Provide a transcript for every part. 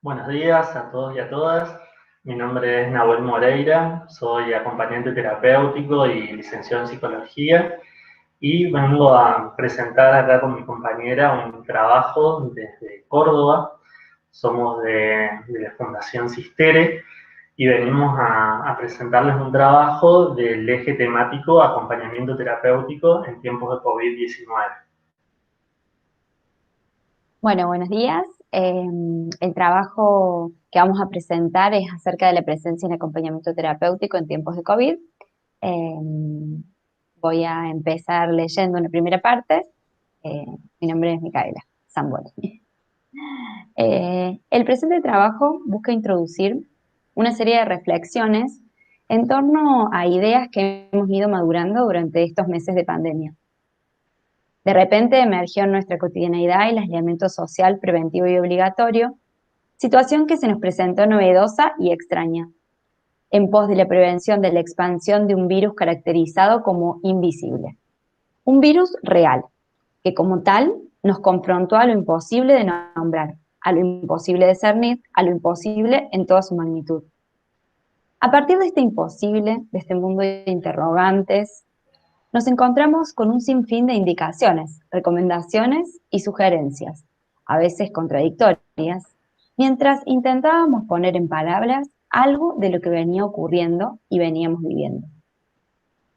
Buenos días a todos y a todas. Mi nombre es Nahuel Moreira, soy acompañante terapéutico y licenciado en psicología y vengo a presentar acá con mi compañera un trabajo desde Córdoba. Somos de la Fundación Sistere y venimos a presentarles un trabajo del eje temático acompañamiento terapéutico en tiempos de COVID-19. Bueno, buenos días. El trabajo que vamos a presentar es acerca de la presencia en acompañamiento terapéutico en tiempos de COVID. Voy a empezar leyendo una primera parte. Eh, Mi nombre es Micaela Zamboni. El presente trabajo busca introducir una serie de reflexiones en torno a ideas que hemos ido madurando durante estos meses de pandemia. De repente emergió en nuestra cotidianeidad el aislamiento social preventivo y obligatorio, situación que se nos presentó novedosa y extraña, en pos de la prevención de la expansión de un virus caracterizado como invisible. Un virus real, que como tal nos confrontó a lo imposible de nombrar, a lo imposible de discernir, a lo imposible en toda su magnitud. A partir de este imposible, de este mundo de interrogantes, nos encontramos con un sinfín de indicaciones, recomendaciones y sugerencias, a veces contradictorias, mientras intentábamos poner en palabras algo de lo que venía ocurriendo y veníamos viviendo.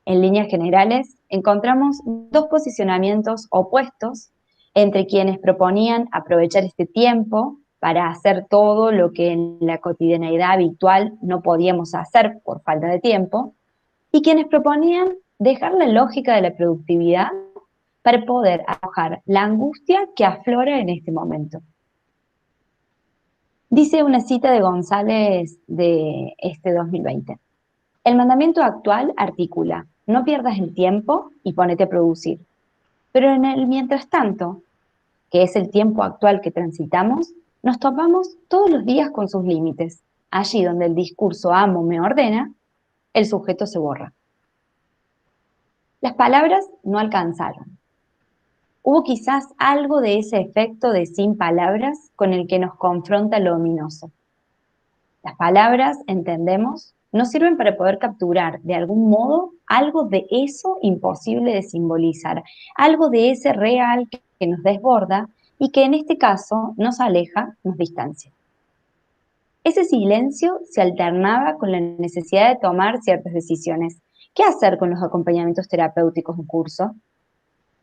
En líneas generales, encontramos dos posicionamientos opuestos entre quienes proponían aprovechar este tiempo para hacer todo lo que en la cotidianeidad habitual no podíamos hacer por falta de tiempo, y quienes proponían dejar la lógica de la productividad para poder arrojar la angustia que aflora en este momento. Dice una cita de González de este 2020. El mandamiento actual articula, no pierdas el tiempo y ponete a producir. Pero en el mientras tanto, que es el tiempo actual que transitamos, nos topamos todos los días con sus límites. Allí donde el discurso amo me ordena, el sujeto se borra. Las palabras no alcanzaron. Hubo quizás algo de ese efecto de sin palabras con el que nos confronta lo ominoso. Las palabras, entendemos, nos sirven para poder capturar de algún modo algo de eso imposible de simbolizar, algo de ese real que nos desborda y que en este caso nos aleja, nos distancia. Ese silencio se alternaba con la necesidad de tomar ciertas decisiones. ¿Qué hacer con los acompañamientos terapéuticos en curso?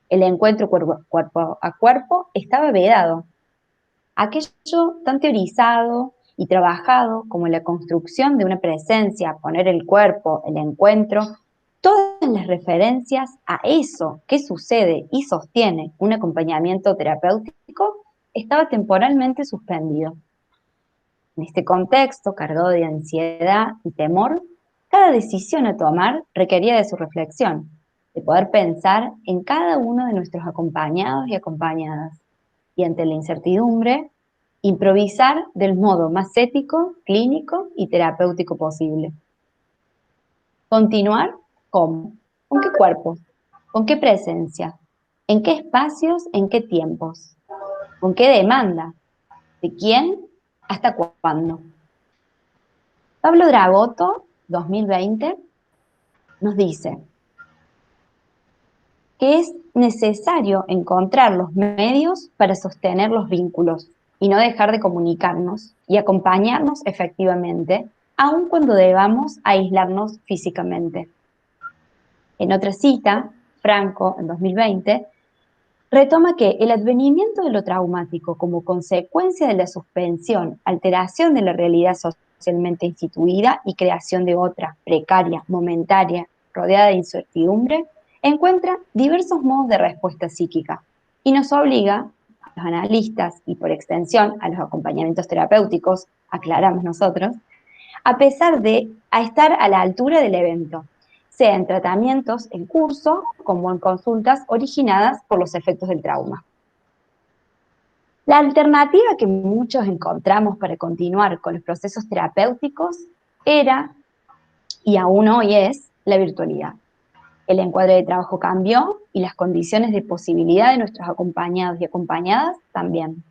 El encuentro cuerpo a cuerpo estaba vedado. Aquello tan teorizado y trabajado como la construcción de una presencia, poner el cuerpo, el encuentro, todas las referencias a eso que sucede y sostiene un acompañamiento terapéutico estaba temporalmente suspendido. En este contexto, cargado de ansiedad y temor, cada decisión a tomar requería de su reflexión, de poder pensar en cada uno de nuestros acompañados y acompañadas, y ante la incertidumbre, improvisar del modo más ético, clínico y terapéutico posible. Continuar, ¿cómo? ¿Con qué cuerpos? ¿Con qué presencia? ¿En qué espacios? ¿En qué tiempos? ¿Con qué demanda? ¿De quién? ¿Hasta cuándo? Pablo Dragoto, 2020, nos dice que es necesario encontrar los medios para sostener los vínculos y no dejar de comunicarnos y acompañarnos efectivamente, aun cuando debamos aislarnos físicamente. En otra cita, Franco, en 2020, retoma que el advenimiento de lo traumático como consecuencia de la suspensión, alteración de la realidad socialmente instituida y creación de otra, precaria, momentaria, rodeada de incertidumbre, encuentra diversos modos de respuesta psíquica y nos obliga, a los analistas y por extensión a los acompañamientos terapéuticos, aclaramos nosotros, a estar a la altura del evento, sea en tratamientos en curso como en consultas originadas por los efectos del trauma. La alternativa que muchos encontramos para continuar con los procesos terapéuticos era, y aún hoy es, la virtualidad. El encuadre de trabajo cambió y las condiciones de posibilidad de nuestros acompañados y acompañadas también.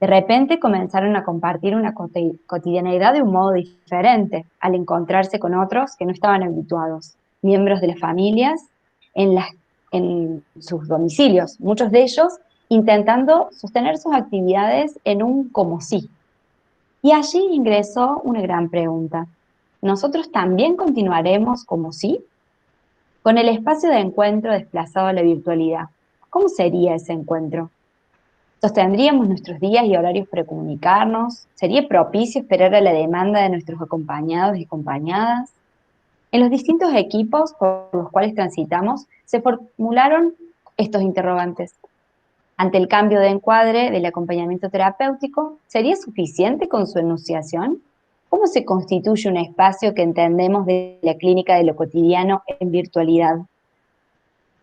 De repente comenzaron a compartir una cotidianeidad de un modo diferente, al encontrarse con otros que no estaban habituados, miembros de las familias en sus domicilios, muchos de ellos intentando sostener sus actividades en un como sí. Y allí ingresó una gran pregunta. ¿Nosotros también continuaremos como sí? Con el espacio de encuentro desplazado a la virtualidad, ¿cómo sería ese encuentro? ¿Sostendríamos nuestros días y horarios para comunicarnos? ¿Sería propicio esperar a la demanda de nuestros acompañados y acompañadas? En los distintos equipos por los cuales transitamos se formularon estos interrogantes. Ante el cambio de encuadre del acompañamiento terapéutico, ¿sería suficiente con su enunciación? ¿Cómo se constituye un espacio que entendemos de la clínica de lo cotidiano en virtualidad?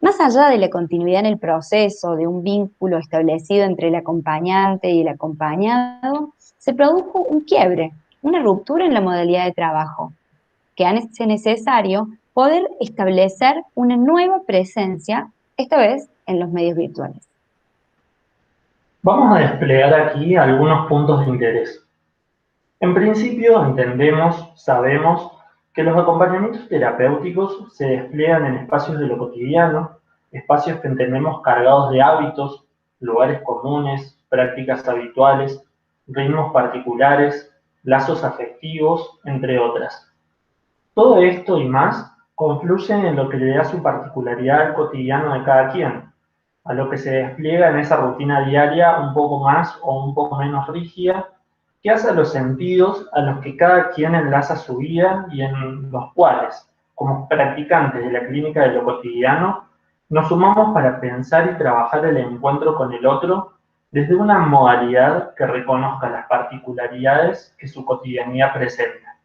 Más allá de la continuidad en el proceso, de un vínculo establecido entre el acompañante y el acompañado, se produjo un quiebre, una ruptura en la modalidad de trabajo, que hace necesario poder establecer una nueva presencia, esta vez en los medios virtuales. Vamos a desplegar aquí algunos puntos de interés. En principio, entendemos, sabemos que los acompañamientos terapéuticos se despliegan en espacios de lo cotidiano, espacios que entendemos cargados de hábitos, lugares comunes, prácticas habituales, ritmos particulares, lazos afectivos, entre otras. Todo esto y más confluye en lo que le da su particularidad al cotidiano de cada quien, a lo que se despliega en esa rutina diaria un poco más o un poco menos rígida, que hace a los sentidos a los que cada quien enlaza su vida y en los cuales, como practicantes de la clínica de lo cotidiano, nos sumamos para pensar y trabajar el encuentro con el otro desde una modalidad que reconozca las particularidades que su cotidianidad presenta.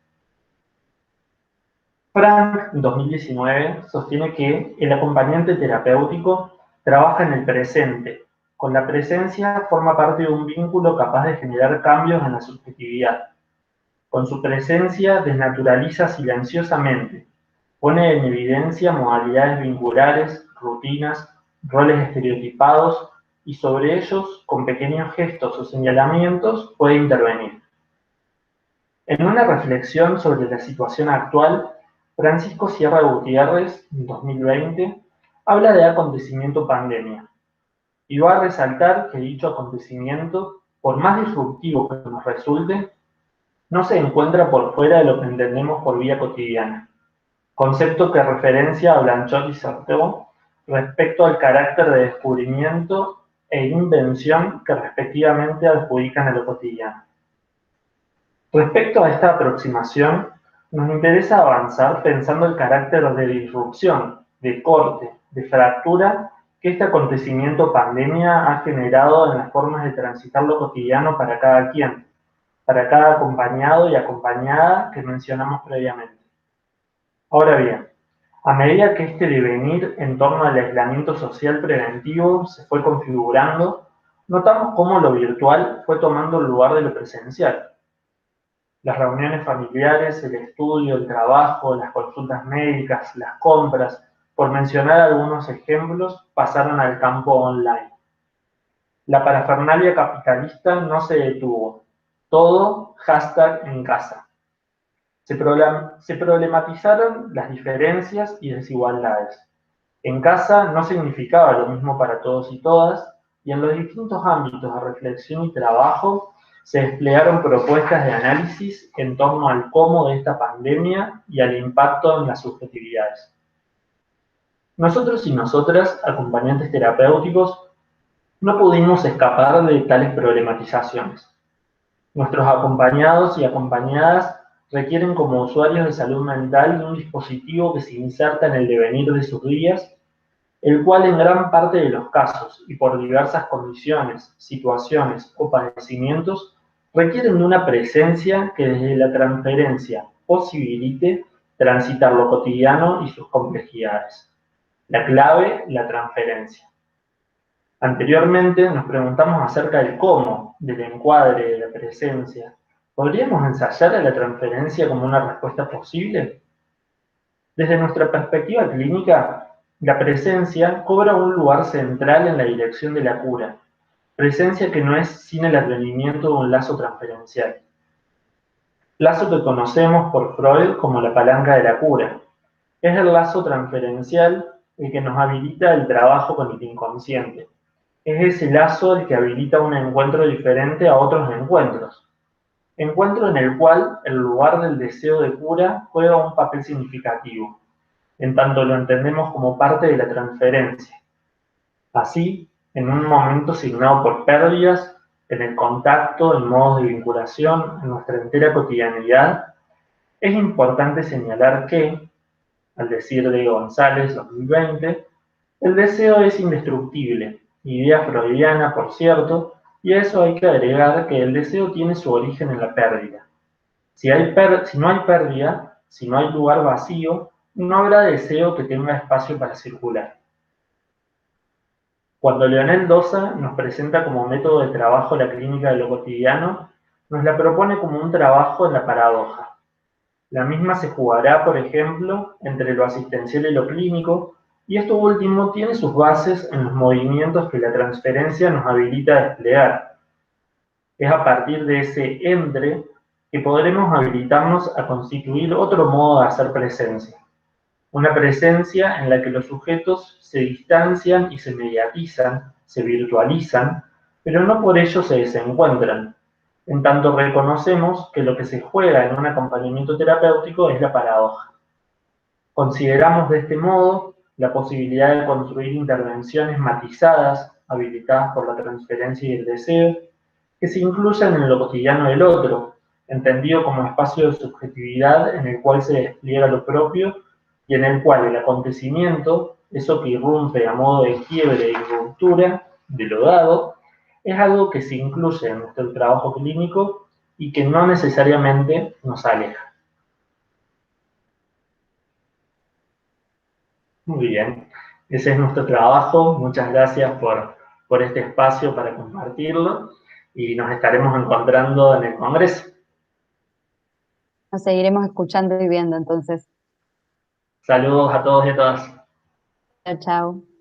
Frank, en 2019, sostiene que el acompañante terapéutico trabaja en el presente. Con la presencia forma parte de un vínculo capaz de generar cambios en la subjetividad. Con su presencia desnaturaliza silenciosamente, pone en evidencia modalidades vinculares, rutinas, roles estereotipados y sobre ellos, con pequeños gestos o señalamientos, puede intervenir. En una reflexión sobre la situación actual, Francisco Sierra Gutiérrez, en 2020, habla de acontecimiento pandemia y va a resaltar que dicho acontecimiento, por más disruptivo que nos resulte, no se encuentra por fuera de lo que entendemos por vida cotidiana, concepto que referencia a Blanchot y Sartre respecto al carácter de descubrimiento e invención que respectivamente adjudican a lo cotidiano. Respecto a esta aproximación, nos interesa avanzar pensando el carácter de disrupción, de corte, de fractura que este acontecimiento pandemia ha generado en las formas de transitar lo cotidiano para cada quien, para cada acompañado y acompañada que mencionamos previamente. Ahora bien, a medida que este devenir en torno al aislamiento social preventivo se fue configurando, notamos cómo lo virtual fue tomando el lugar de lo presencial. Las reuniones familiares, el estudio, el trabajo, las consultas médicas, las compras, por mencionar algunos ejemplos, pasaron al campo online. La parafernalia capitalista no se detuvo. Todo #en casa. Se problematizaron las diferencias y desigualdades. En casa no significaba lo mismo para todos y todas, y en los distintos ámbitos de reflexión y trabajo se desplegaron propuestas de análisis en torno al cómo de esta pandemia y al impacto en las subjetividades. Nosotros y nosotras, acompañantes terapéuticos, no pudimos escapar de tales problematizaciones. Nuestros acompañados y acompañadas requieren como usuarios de salud mental de un dispositivo que se inserta en el devenir de sus días, el cual en gran parte de los casos y por diversas condiciones, situaciones o padecimientos requieren de una presencia que desde la transferencia posibilite transitar lo cotidiano y sus complejidades. La clave, la transferencia. Anteriormente nos preguntamos acerca del cómo, del encuadre, de la presencia. ¿Podríamos ensayar a la transferencia como una respuesta posible? Desde nuestra perspectiva clínica, la presencia cobra un lugar central en la dirección de la cura, presencia que no es sin el advenimiento de un lazo transferencial. Lazo que conocemos por Freud como la palanca de la cura. Es el lazo transferencial el que nos habilita el trabajo con el inconsciente. Es ese lazo el que habilita un encuentro diferente a otros encuentros. Encuentro en el cual el lugar del deseo de cura juega un papel significativo, en tanto lo entendemos como parte de la transferencia. Así, en un momento signado por pérdidas, en el contacto, en modos de vinculación, en nuestra entera cotidianidad, es importante señalar que, al decir de González 2020, el deseo es indestructible, idea freudiana, por cierto, y a eso hay que agregar que el deseo tiene su origen en la pérdida. Si no hay pérdida, si no hay lugar vacío, no habrá deseo que tenga espacio para circular. Cuando Leonel Dosa nos presenta como método de trabajo la clínica de lo cotidiano, nos la propone como un trabajo en la paradoja. La misma se jugará, por ejemplo, entre lo asistencial y lo clínico, y esto último tiene sus bases en los movimientos que la transferencia nos habilita a desplegar. Es a partir de ese entre que podremos habilitarnos a constituir otro modo de hacer presencia. Una presencia en la que los sujetos se distancian y se mediatizan, se virtualizan, pero no por ello se desencuentran, en tanto reconocemos que lo que se juega en un acompañamiento terapéutico es la paradoja. Consideramos de este modo la posibilidad de construir intervenciones matizadas, habilitadas por la transferencia y el deseo, que se incluyan en lo cotidiano del otro, entendido como espacio de subjetividad en el cual se despliega lo propio y en el cual el acontecimiento, eso que irrumpe a modo de quiebre y ruptura de lo dado, es algo que se incluye en nuestro trabajo clínico y que no necesariamente nos aleja. Muy bien, ese es nuestro trabajo. Muchas gracias por este espacio para compartirlo y nos estaremos encontrando en el Congreso. Nos seguiremos escuchando y viendo entonces. Saludos a todos y a todas. Chao, chao.